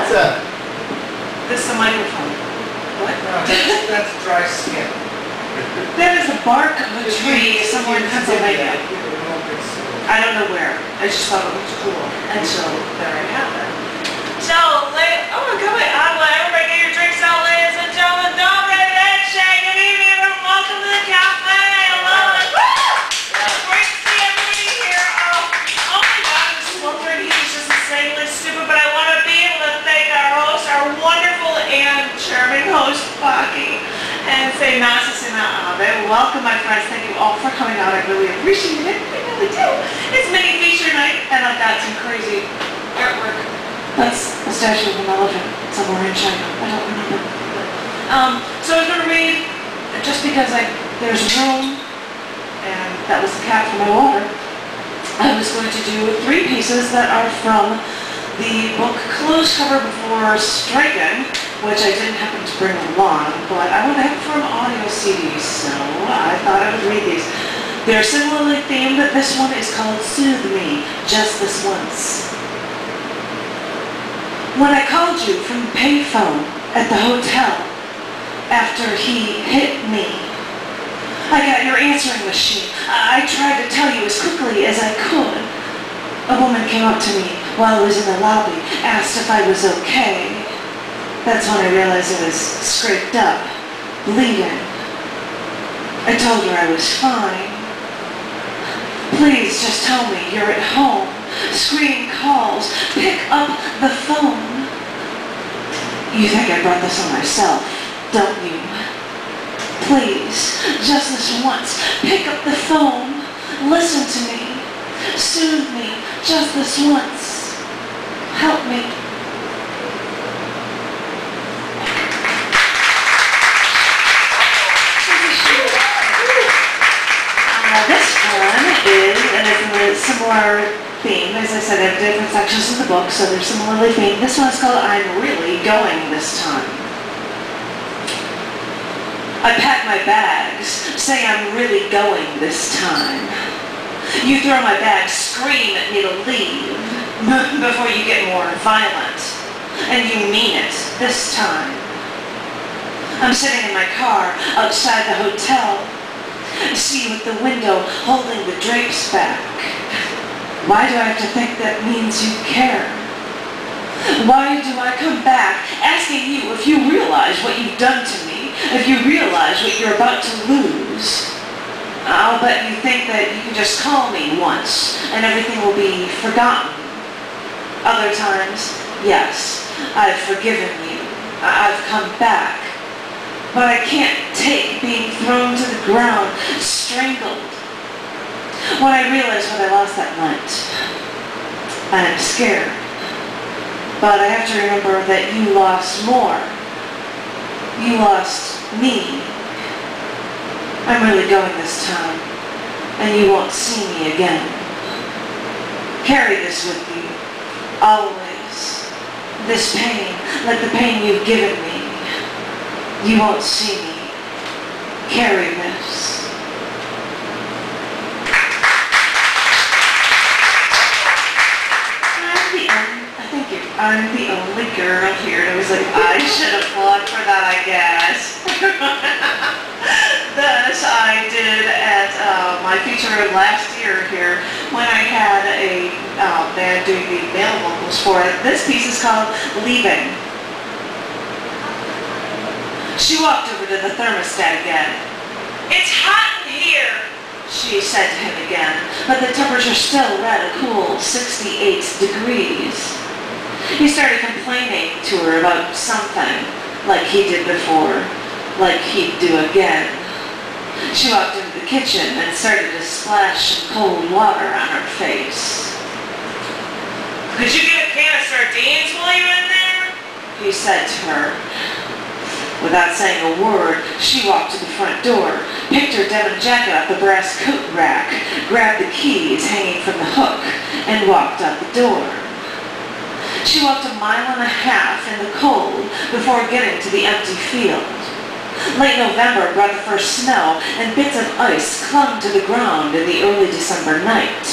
What's that? This is a microphone. What? That's dry skin. That is the bark of a tree somewhere in Pennsylvania. I don't know where. I just thought it looked cool. And so there I have it. So, oh my God, everybody get your drinks out, ladies and gentlemen. Don't ready that shake. Good evening, everyone. Welcome to the cafe. Hello. Great to see everybody here. Oh my God, I'm sweltering. He's just insanely stupid, but I want to be able to thank our host, our wonderful and charming host, Baki, and say Nasasina Ave. Welcome, my friends. Thank you all for coming out. I really appreciate it. I really do. It's mini feature night, and I've got some crazy artwork. That's a statue of an elephant somewhere in China. I don't remember. So I was going to read, just because there's room, and that was the cap for my water, I was going to do 3 pieces that are from the book Closed Cover Before Striking, which I didn't happen to bring along, but I would have it from audio CDs, so I thought I would read these. They're similarly themed. This one is called Soothe Me, Just This Once. When I called you from the payphone at the hotel after he hit me, I got your answering machine. I tried to tell you as quickly as I could. A woman came up to me while I was in the lobby, asked if I was okay. That's when I realized I was scraped up, bleeding. I told her I was fine. Please just tell me you're at home. Screening calls. Pick up the phone. You think I brought this on myself, don't you? Please, just this once, pick up the phone. Listen to me. Soothe me, just this once. Help me. This one is, and it's a similar theme. As I said, I have different sections of the book, so they're similarly themed. This one's called I'm Really Going This Time. I pack my bags, say I'm really going this time. You throw my bags, scream at me to leave before you get more violent. And you mean it this time. I'm sitting in my car outside the hotel. See you at the window holding the drapes back. Why do I have to think that means you care? Why do I come back asking you if you realize what you've done to me, if you realize what you're about to lose? I'll bet you think that you can just call me once and everything will be forgotten. Other times, yes, I've forgiven you. I've come back. But I can't take being thrown to the ground, strangled. When I realize what I lost that night, I'm scared. But I have to remember that you lost more. You lost me. I'm really going this time, and you won't see me again. Carry this with you, always. This pain, like the pain you've given me. You won't see me. Carry this. I'm the only girl here. And I was like, I should have applaud for that, I guess. This I did at my feature last year here when I had a band doing the male vocals for it. This piece is called Leaving. She walked over to the thermostat again. It's hot in here, she said to him again, but the temperature still read a cool 68 degrees. He started complaining to her about something, like he did before, like he'd do again. She walked into the kitchen and started to splash some cold water on her face. Could you get a can of sardines while you're in there? He said to her. Without saying a word, she walked to the front door, picked her denim jacket off the brass coat rack, grabbed the keys hanging from the hook, and walked out the door. She walked 1.5 miles in the cold before getting to the empty field. Late November brought the first snow, and bits of ice clung to the ground in the early December night.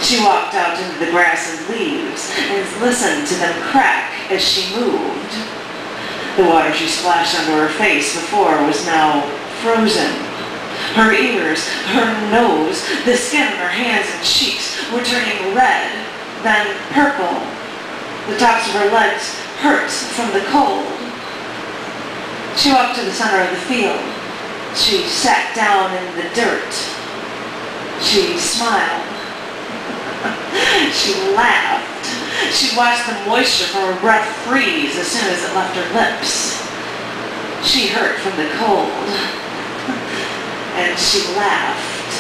She walked out into the grass and leaves and listened to them crack as she moved. The water she splashed under her face before was now frozen. Her ears, her nose, the skin on her hands and cheeks were turning red, then purple. The tops of her legs hurt from the cold. She walked to the center of the field. She sat down in the dirt. She smiled. She laughed. She watched the moisture from her breath freeze as soon as it left her lips. She hurt from the cold. And she laughed.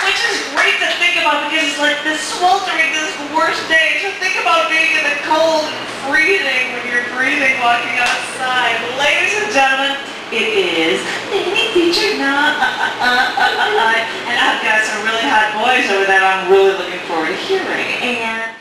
Which is great to think about because it's like this sweltering, this worst day. So think about being in the cold and freezing when you're breathing walking outside. Ladies and gentlemen, it is Lady Feature Night. And I've got some really hot boys over there I'm really looking forward to hearing. And